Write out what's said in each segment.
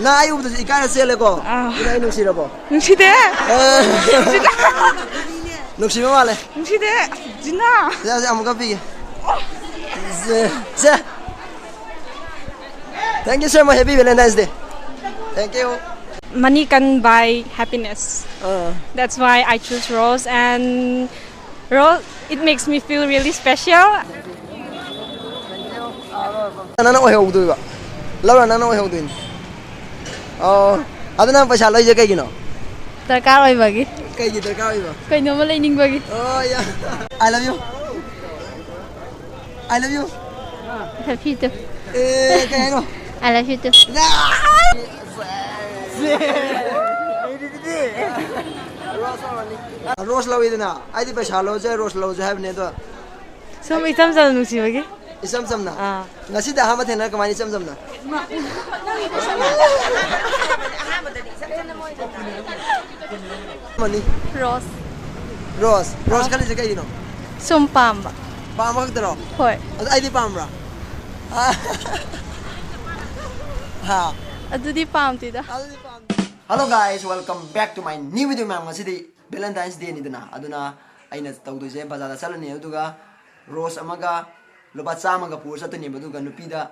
Na ayu tu ikan sele ko. Ina inu sih rabo. Nungsi deh. Nungsi mana le? Nungsi deh. Jina. Saya amu kapi. Se. Thank you so much. Happy Valentine's Day. Thank you. Money can buy happiness. That's why I choose rose, and rose it makes me feel really special. Nana ohe udu ba. Laura nana ohe udu. Aduna paisa loi je kai gino. Darkar oi bagi. Kai gi darkar oi ba. Kai no malai ning bagi. Oh yeah. I love you. I love you. Happy too. Kai no. I love you too. Rose lau idina. I di paisa lau je rose lau je have ne to. So may samsam nungsi bagi. Isam sam na. Ngasi dah hama thena kamani isam sam na. Money. Rose. Rose. Rose kali je kai gino. Sumpam ba. Pam hak tero. Hoi. I di pam ra. Ha. Adu di pam ti da. Hello guys, welcome back to my new video ma'am. Ngasi di Valentine's Day ni dina. Aduna aina tawdo je bazar salani aduga rose amaga lupa chama ga pur satuni aduga nupida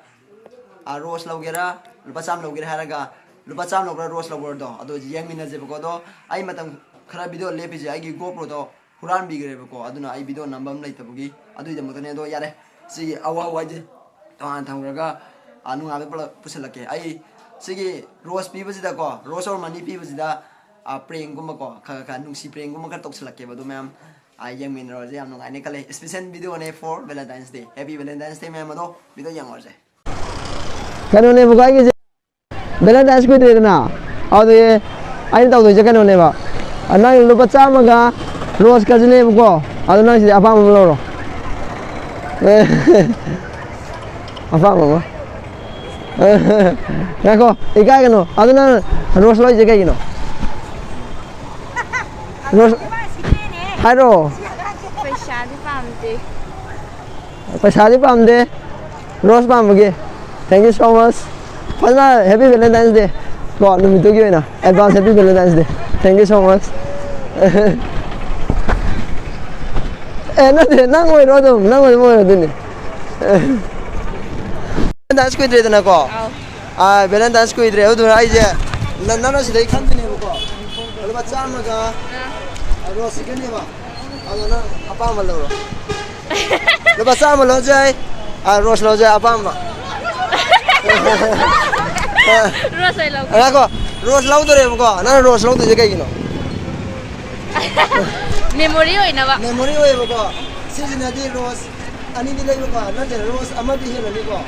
a rose lawgera lupa cham lawgera haraga lupa cham lawgera rose lawgera do ado yang mina je bako do ai matam khara video lepi je ai gi GoPro do huran bigre bako aduna ai video nambam lai tabugi adu je motone do yare si awa waje to an thangraga anu abe pusalake ai sigi rose pi bajida ko rose or money pi bajida a preng guma ko kha nungsi preng guma ka toksalake badu ma'am I young min roje am nong ane kale special video ne for Valentine's Day. Happy Valentine's Day ma'am ado video yang roje. Kano ne bukai ke Valentine's ko de na. Ado ye ai tau do je kano ne ba. Ana lu bacha ma ga rose ka jine buko. Ado na si apa ma lo ro. Apa ma. Rakho ikai kano. Ado na rose lo je kai kino. Rose Hello. Paisa di pam de. Rose pam bagi. Thank you so much. Pasna Happy Valentine's Day. Go numi to gi na. Advance Happy Valentine's Day. Thank you so much. Na de nang oi ro do nang oi mo ro de ni. Valentine's ko idre na ko. Valentine's ko idre odu ai je. Nana si dai khan de ne ko. Lo ba cha ma ga Rose ke ni ba. Ano na apa ma lo. Lo ba sa ma lo jai. Rose lo jai apa ma. Rose lo. Ana ko Rose lo do re ko. Na Rose lo do je kai gino. Memory oi na ba. Memory oi ko. Season di Rose ani di lai ko. Na je Rose ama di he ni ko.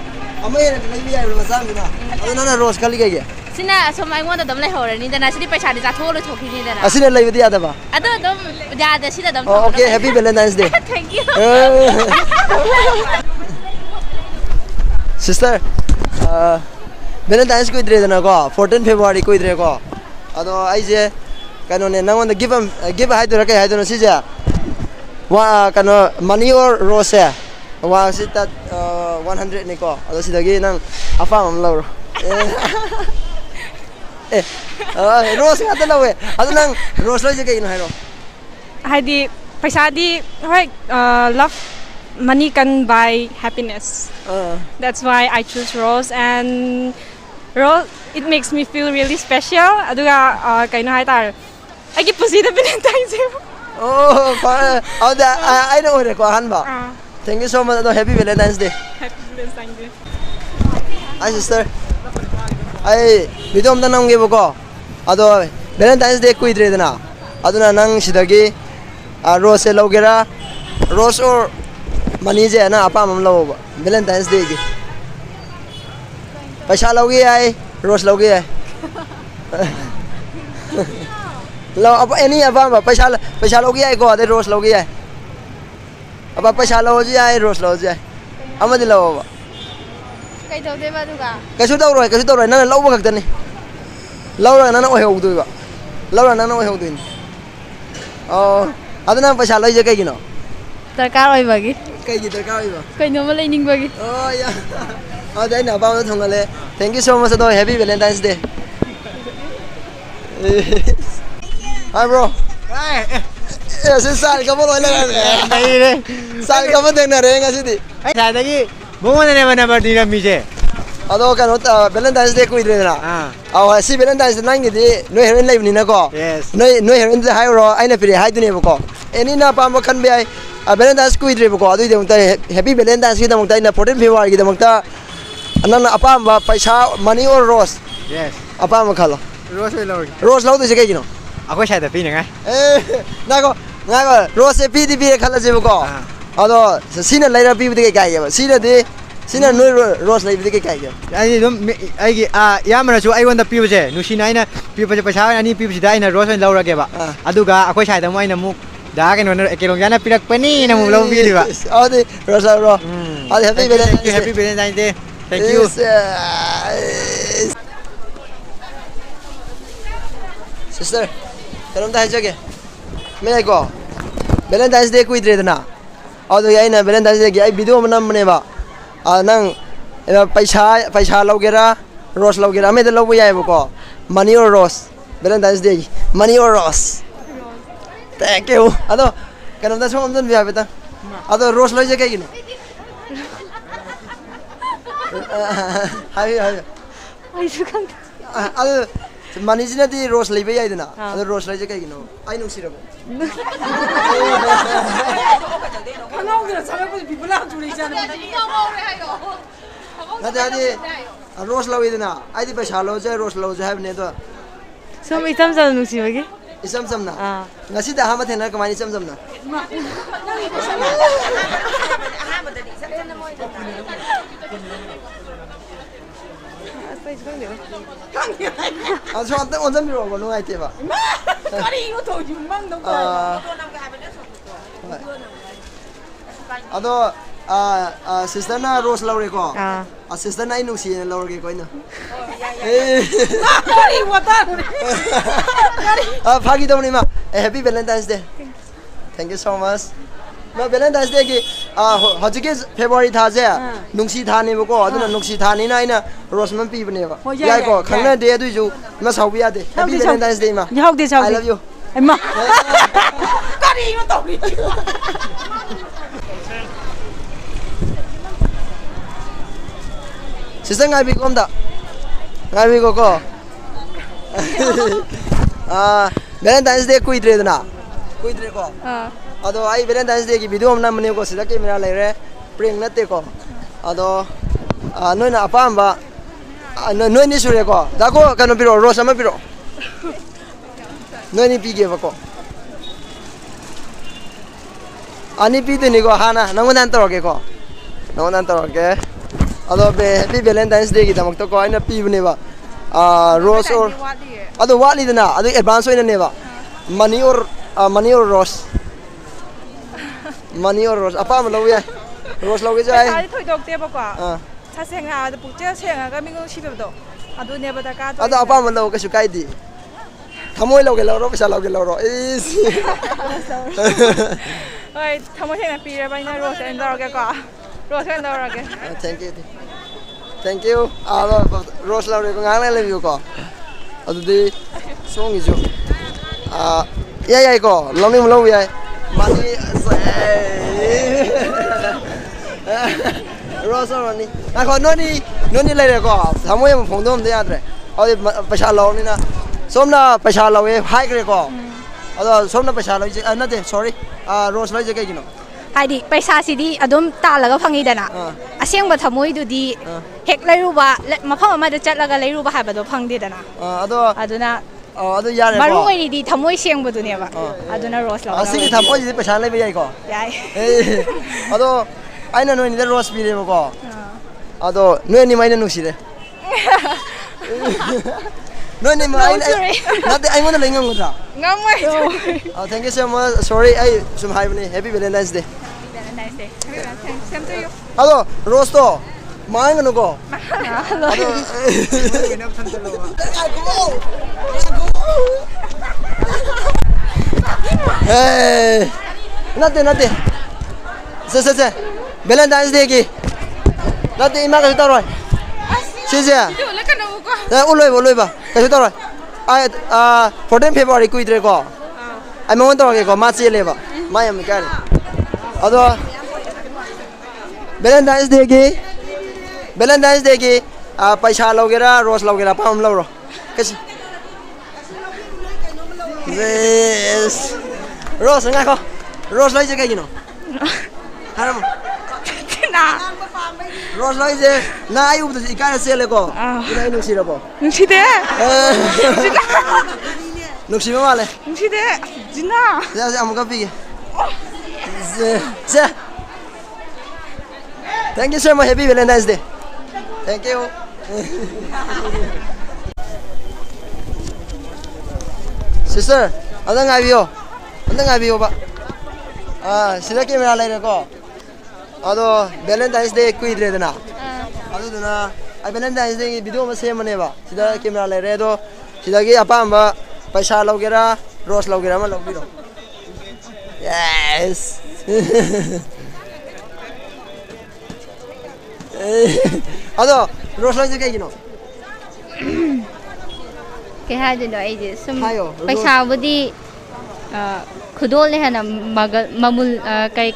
Ama he lai bi ai lo sa mi na. Ano na Rose kali kai ge. Sina so mai ngon da dam lai hore ni da na sidi paisa di ja tho lo thoki ni da na. Asine lai bi ya da ba. Ado dam ja da sida dam. Okay, Happy Valentine's Day. Thank you. Sister, Valentine's ko idre na ko 14 February ko idre ko. Ado ai je kano ne nang on give hai do ra kai hai do no si ja. Wa kano money or rose ya. Wa sita 100 ni ko. Ado si dagi nang apa mam lo. Rose ngata lo we. Ado nang rose lo je kai no hai ro. Hai di paisa di hoi love money can buy happiness. That's why I choose rose, and rose it makes me feel really special. Aduga kaino hai tar. Ai gi pusi da Valentine's Day. Oh, I know re ko han ba. Thank you so much. Happy Valentine's Day. Happy Valentine's Day. Hi sister. Ai video am nang ge boko. Ado Valentine's Day ko idre dana. Aduna nang sidagi rose logera rose or money je na apa mam lo Valentine's Day ge. Paisa logi ai rose logi ai. Lo apa any apa ba paisa logi ai ko de rose logi ai. Apa paisa logi ai rose logi ai. Amadi lo ba. Kai tau de ba du ga. Kasu tau roi na lo ba khak tani. Lo ra na oi hau du ba. Lo ra na oi hau du ni. Aduna paisa loi je kai gino. Darkar oi bagi. Kai gi darkar oi ba. Kai no malai ning bagi. Oh yeah. Dai na ba no thongale. Thank you so much. Happy Valentine's Day. Hi bro. Yes, sal kamu loy lang. Sal kamu deng na ring asidi. Sa dagi bungo na naman number ni Ramise. Ado kan Valentine's Day ko idre na. Aw si Valentine's Day nang gidi no heroin live ni na ko. Yes. No heroin the hyro ai na pire hai dune ko. Eni na pa mo kan be ai Valentine's ko idre ko adu de mta happy Valentine's ki da mta na 14 February ki da mta anana apa ba paisa money or rose. Yes. Apa mo khalo. Rose Lord. Rose lau de se ke gino. Ako siya da pin nga. Na ko rose pi di pi khala je ko. Ado sina laira pi de kai ya. Sina no rose lai de kai ya. Ai dum ai gi yamana su ai won da piu je. Nu sina ina piu pa pa sa ani piu si da ina rose law ra ge ba. Aduga ako siya da mo ina mu da ke no ke long yana pirak pani na mu law bi di ba. Adi rose ro. Adi happy Valentine's Day. Happy Valentine's Day. Thank you. Sister, karam da jage. Me ko Valentine's Day ko idre na. Ado yai na Valentine's Day gi ai video manam ne ba. Nang paisa logera rose logera me de lobo yai ko. Money or rose. Valentine's Day. Money or rose. Thank you. Ado karam da som don biya beta. Ado rose lo jage gi no. Hai. Ai su kan. Ado money jina di rose lebe yai dana. Ado rose lo jage gi no. Ai no sirabo. Rose lau idana. I di paisa lau jai rose lau jai have ne to. So mi tam sa nusi bagi. Isam sam na. Ngasi dah hama thena kamani isam sam na. So ante onjam biro ko nungai te ba. Kari ko to jumang no ko. Ado sister na rose lau re ko. Sister na inu si lau re ko ina. Kari wata. Phagi dam ni ma. Happy Valentine's Day. Thank you so much. No Valentine's Day ki hojike February tha je nungsi tha ne ko aduna nungsi tha ni na ina rose man pi bne ba. Yai ko khangna de du ju ma sau biya de. Happy Valentine's Day ma. Yau de sau. I love you. Emma. Kari ko to ni. Sister ngai bi kom da. Ngai bi ko. Valentine's Day ko idre na. Ko idre ko. Ado ai Valentine's Day ki video nam ne ko sida camera lai re prank na te ko. Ado noi na apa amba noi ni sure ko. Da ko kanu biro rose ma biro. Noi ni pi ge ba ko. Ani pi de ni ko hana nang dan tor ke ko. Nang dan tor ke. Ado be happy Valentine's Day ki tamak to ko ai na pi ne ba. Rose or ado wali de na ado advance oi na ne ba. Money or rose. Money or rose apa ma lo ye. Rose lo ge jai. Sai thoi dok te ba kwa. Sa senga da pu te senga ga mi go shi be do. Adu ne ba da ka to. Ado apa ma lo ka su kai di. Thamoi lo ge lo ro pisa lo ge lo ro. Is. Oi, thamoi senga pi re ba ina rose and dor ge kwa. Rose and dor ge. Thank you. Thank you. Rose lo re ko ngang le view ko. Adu di song is jo. Yeah ko long ni lo ye. Money Rose or ni. Na ko no ni le re ko. Thamoi ma phong dom de ya tre. Odi paisa lo ni na. Somna paisa lo ye hai kre ko. Ado somna paisa lo je na de sorry. Rose lo je ke gino. Haidi paisa sidi adum talaga phangi dana asengba thamoi du di hek lairuba mafam ama da chatlaga lairuba habado phangde dana Ado aduna ado ya re ko. maru oi di thamoi sengba du ne ba aduna rose law Asing thamoi ji paisa le be yai ko. yai Ado aina no ni de rose bi re ko. Ado no ni mai na nusi de. No ni mai na de ai mo na lengang ko da. Ngamai. Thank you so much. Sorry, I sum hai bani. Happy Valentine's Day. Valentine's Day Same to you. Ado rose to mai ngano ko. Hey, nate. Se. Valentine's Day ki. Nate ima ka taro. Se. Yo le kana ko. Uloi ba. Ka taro. 14 February kuidre ko ai mo to ke ko ma che le ba ma yam ka ado Valentine's Day ki paisa logera rose logera pam lo ro kasi yes rose nga ko rose lai je ka gino haram Na. rose lai je na ayu to ikara se le ko ina inu si ro bo Nungshide. nuksi ma le Nungshide. Jina. ya am ka pi se thank you so much. Happy Valentine's Day. Thank you. Sister, ada ngai bio ba? Sida camera lai ko. Ado Valentine's Day kui dre dana. Ado dana ai Valentine's Day video ma sem ne ba. Sida camera lai re do sida gi apa amba paisa logera rose logera ma logiro. Yes. Ado rose lai je kai gino. Cái hai đứa đó ấy sum Hayo, bây sao bữa đi khudol này là mamul cây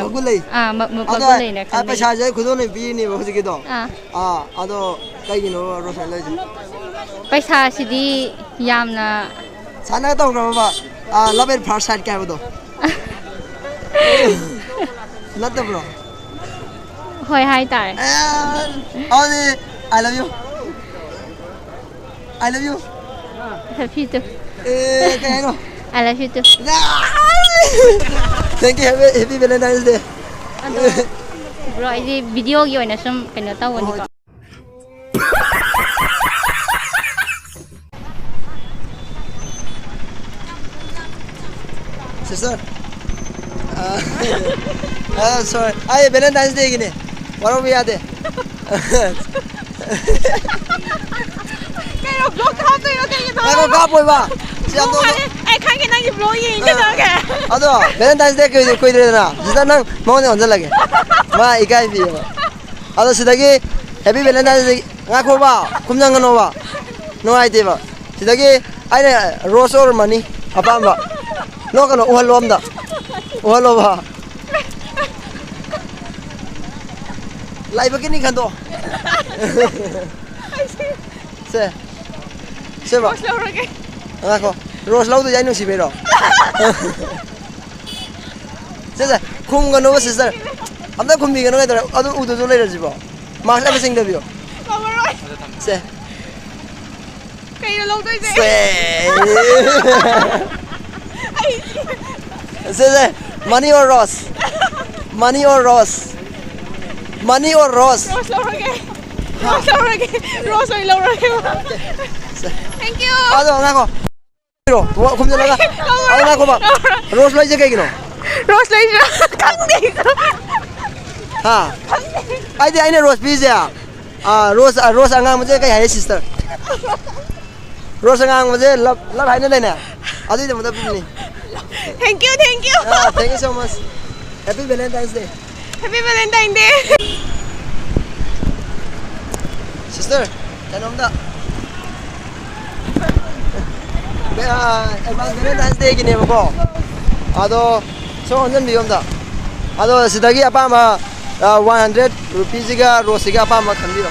Magulay. magulay này Ado paisa je khudo ne bi ni ba hoji do. à Ado kai gino rose lai je. bây sao thì đi yam là Sana tong ro ba. Love at first sight ka ba do. Not the bro. hồi hai tài Only I love you. I love you. happy too Kaya no. I love you too Thank you. Happy Valentine's Day. bro đi video rồi nè sum cái nó tao quên đi Sister. Sorry. Ay Valentine's Day gini. Waro bi ade. Cái nó blog khắp đây nó cái gì Ay ko ka poi ba. Siam do. Ai khai cái này thì blog gì cái đó kìa. Ado Valentine's Day koi dire na. Jida nang mo ne onja lage. Ma ikai bi ba. Ado sidagi Happy Valentine's Day nga ko ba. Kumjang no ba. No ai de ba. Sidagi ai ne rose or money apa ba. No ka no uhalom da. Uhalo ba. Lai ba kini khando. Se ba. Lâu rồi cái. Nga ko rose lau to jai no si be ro. Se khum ga no sister. Amda khum bi ga no ga da adu u do lai ra ji ba. Ma sa ba sing da bi yo. Lâu rồi. Se. Cái nó lâu tới gì. Se money or rose. Money or rose. Money or rose. Rose lâu rồi cái. Rose lâu rồi cái. Rose rồi lâu rồi cái. Thank you. Ado nga ko. Ro, khum ja laga. Ado nga ko ba. Rose lai je kai gino. Rose lấy ra. Căng đi. Ha. Ai de ai ne rose bi ja. Rose angang mo je kai hai sister. Rose angang mo je love hai ne ne. Adi de mo da bi ni. Thank you, thank you. Thank you so much. Happy Valentine's Day. Happy Valentine Day. Sister, kanom da. Valentine's Day gini mo ko. Ado so onjan biyom da. Ado sidagi apa ma 100 rupees ga rose ga apa ma khandiro.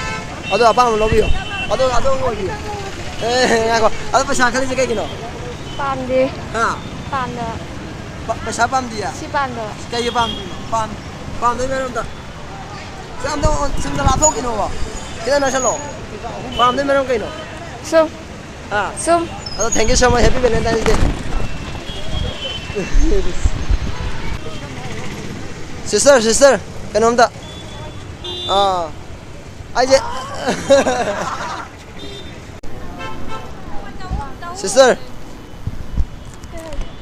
Ado apa ma lobiyo. Ado ngol bi. Ngako. Ado paisa khali je kai gino. pan đi Ha. pan đó Paisa pam dia. si pan đó Kai pam. Pam dai meron da. Sam do sim da la thok gino ba. Kida na chalo. Pam dai meron kai no. sum Ha. sum Ado thank you so much. Happy Valentine's Day. Sister, kanom da. Ai je. Sister.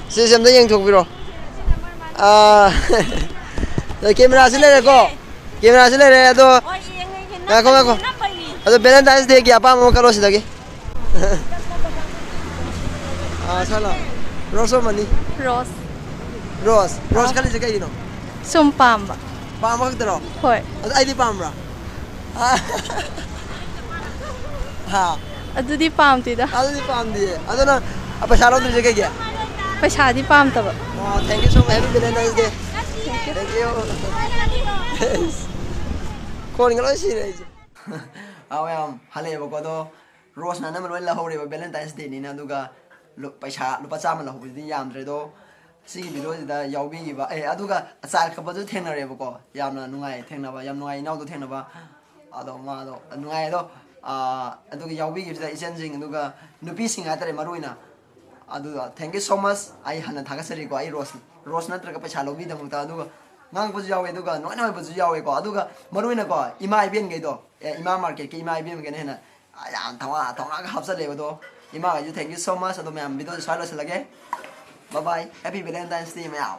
Si xem thấy yang thuộc video. Rồi camera sẽ lên ko. Camera sẽ lên to. Ngako. Ado Valentine's Day ki apa mo karo sidagi. Sala. Rose mani. Rose kali je kai no. sum pam ba Pam ka tro. hồi Ado ai di pam ra. Ha. ꯑꯗꯨꯗꯤ ꯄꯥꯝꯗꯦꯗ ꯑꯗꯨꯗꯤ ꯄꯥꯝꯗꯦ ꯑꯗꯨꯅ ꯄꯩꯁꯥ ꯂꯧꯗ꯭ꯔꯤꯁꯦ ꯀꯩꯒꯤ ꯄꯩꯁꯥꯗꯤ ꯄꯥꯝꯗꯕ ꯑꯣ thank you so much happy Valentine's day thank you ꯈꯣꯟꯒ ꯂꯣꯏ ꯁꯤꯔꯦ ꯑꯩꯁꯦ ꯑꯥꯎ ꯌꯥꯝ ꯍꯜꯂꯛꯑꯦꯕꯀꯣ ꯑꯗꯣ ꯔꯣꯁꯅ ꯑꯅꯝꯕ ꯂꯣꯏ ꯂꯧꯍꯧꯔꯦꯕ ꯚꯦꯂꯦꯟꯇꯥꯏꯟꯁ ꯗꯦꯅꯤꯅ ꯑꯗꯨꯒ ꯄꯩꯁꯥ ꯂꯨꯄꯥ 100 ꯂꯧꯍꯧꯕꯁꯤꯗꯤ ꯌꯥꯝꯗ꯭ꯔꯦ ꯑꯗꯣ ꯁꯤꯒꯤ ꯚꯤꯗꯤꯑꯣꯁꯤꯗ ꯌꯥꯎꯕꯤꯈꯤꯕ ꯑꯗꯨꯒ ꯑꯆꯥꯔ ꯀꯞꯄꯁꯨ ꯊꯦꯡꯅꯔꯦꯕꯀꯣ ꯌꯥꯝꯅ ꯅꯨꯡꯉꯥꯏ ꯊꯦꯡꯅꯕ ꯌꯥꯝ ꯅꯨꯡꯉꯥꯏ ꯏꯅꯥꯎꯗꯣ ꯊꯦꯡꯅꯕ ꯑꯗꯣ ꯃꯥꯗꯣ ꯅꯨꯡꯉꯥꯏ ꯑꯗꯣ ꯑꯗꯨꯒ ꯌꯥꯎꯕꯤꯈꯤꯕꯁꯤꯗ ꯏꯆꯟꯁꯤꯡ ꯑꯗꯨꯒ ꯅꯨꯄꯤꯁꯤꯡ ꯍꯥꯏꯇꯥꯔꯦ ꯃꯔꯨ ꯑꯣꯏꯅ ꯑꯗꯨꯒ ꯊꯦꯡꯛ ꯌꯨ ꯁꯣ ꯃꯆ ꯑꯩ ꯍꯟꯅ ꯊꯥꯒꯠꯆꯔꯤꯀꯣ ꯑꯩ ꯔꯣꯁ ꯅꯠꯇ꯭ꯔꯒ ꯄꯩꯁꯥ ꯂꯧꯕꯤꯗꯃꯛꯇ ꯑꯗꯨꯒ ꯉꯥꯡꯕꯁꯨ ꯌꯥꯎꯋꯦ ꯑꯗꯨꯒ ꯅꯣꯏꯅ ꯑꯣꯏꯕꯁꯨ ꯌꯥꯎꯋꯦꯀꯣ ꯑꯗꯨꯒ ꯃꯔꯨ ꯑꯣꯏꯅꯀꯣ ꯏꯃꯥ ꯏꯕꯦꯟꯈꯩꯗꯣ ꯏꯃꯥ ꯃꯥꯔꯀꯦꯠꯀꯤ ꯏꯃꯥ ꯏꯕꯦꯟꯈꯩꯅ ꯍꯦꯟꯅ ꯌꯥꯝ ꯊꯧꯅꯥꯒ ꯍꯥꯞꯆꯜꯂꯦꯕ ꯑꯗꯣ ꯏꯃꯥꯈꯩꯁꯨ ꯊꯦꯡꯛ ꯌꯨ ꯁꯣ ꯃꯆ ꯑꯗꯣ ꯃꯌꯥꯝ ꯚꯤꯗꯤꯑꯣꯁꯦ ꯁ꯭ꯋꯥꯏ ꯂꯣꯏꯁꯤꯜꯂꯒꯦ ꯕꯥꯏ ꯕꯥꯏ ꯍꯦꯄꯤ ꯚꯦꯂꯦꯟꯇꯥꯏꯟꯁ ꯗꯦ ꯃꯌꯥꯝ